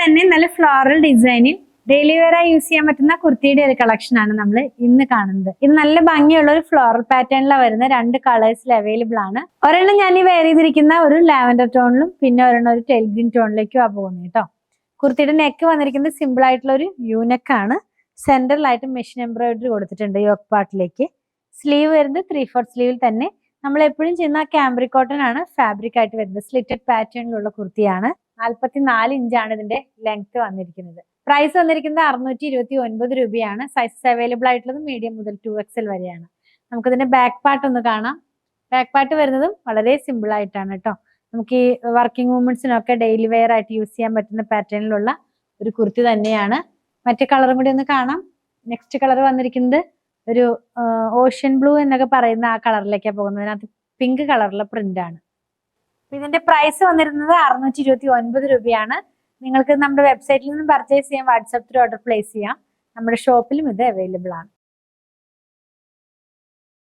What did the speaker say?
തന്നെ നല്ല ഫ്ലോറൽ ഡിസൈനിൽ ഡെയിലി വെയർ ആയി യൂസ് ചെയ്യാൻ പറ്റുന്ന കുർത്തിയുടെ ഒരു കളക്ഷൻ ആണ് നമ്മൾ ഇന്ന് കാണുന്നത്. ഇത് നല്ല ഭംഗിയുള്ള ഒരു ഫ്ലോറൽ പാറ്റേണിലാണ് വരുന്ന 2 കളേഴ്സിൽ അവൈലബിൾ ആണ്. ഒരെണ്ണം ഞാൻ ഈ വെയർ ചെയ്തിരിക്കുന്ന ഒരു ലാവൻഡർ ടോണിലും പിന്നെ ഒരെണ്ണം ഒരു ടെൽ ഗ്രീൻ ടോണിലേക്കും ആ പോകുന്നത് കേട്ടോ. കുർത്തിയുടെ നെക്ക് വന്നിരിക്കുന്നത് സിമ്പിൾ ആയിട്ടുള്ള ഒരു യൂനെക്കാണ്. സെന്ററിലായിട്ട് മെഷീൻ എംബ്രോയിഡറി കൊടുത്തിട്ടുണ്ട് യോക്ക് പാർട്ടിലേക്ക്. സ്ലീവ് വരുന്നത് 3/4 സ്ലീവിൽ തന്നെ. നമ്മൾ എപ്പോഴും ചെയ്യുന്ന ക്യാമ്പ്രിക് കോട്ടൺ ആണ് ഫാബ്രിക് ആയിട്ട് വരുന്നത്. സ്ലിറ്റഡ് പാറ്റേണിലുള്ള കുർത്തിയാണ്. 44 ഇഞ്ചാണ് ഇതിന്റെ ലെങ്ത് വന്നിരിക്കുന്നത്. പ്രൈസ് വന്നിരിക്കുന്നത് 629 രൂപയാണ്. സൈസസ് അവൈലബിൾ ആയിട്ടുള്ളത് മീഡിയം മുതൽ 2XL വരെയാണ്. നമുക്കിതിന്റെ ബാക്ക് പാർട്ട് ഒന്ന് കാണാം. ബാക്ക് പാർട്ട് വരുന്നതും വളരെ സിമ്പിൾ ആയിട്ടാണ് കേട്ടോ. നമുക്ക് ഈ വർക്കിംഗ് വുമൻസിനൊക്കെ ഡെയിലി വെയർ ആയിട്ട് യൂസ് ചെയ്യാൻ പറ്റുന്ന പാറ്റേണിലുള്ള ഒരു കുർത്തി തന്നെയാണ്. മറ്റേ കളറും കൂടി ഒന്ന് കാണാം. നെക്സ്റ്റ് കളർ വന്നിരിക്കുന്നത് ഒരു ഓഷ്യൻ ബ്ലൂ എന്നൊക്കെ പറയുന്ന ആ കളറിലേക്കാണ് പോകുന്നത്. അതിനകത്ത് പിങ്ക് കളറിലെ പ്രിന്റ് ആണ്. ഇതിന്റെ പ്രൈസ് വന്നിരുന്നത് 629 രൂപയാണ്. നിങ്ങൾക്ക് നമ്മുടെ വെബ്സൈറ്റിൽ നിന്നും പർച്ചേസ് ചെയ്യാം, വാട്സാപ്പ് ത്രൂ ഓർഡർ പ്ലേസ് ചെയ്യാം. നമ്മുടെ ഷോപ്പിലും ഇത് അവൈലബിൾ ആണ്.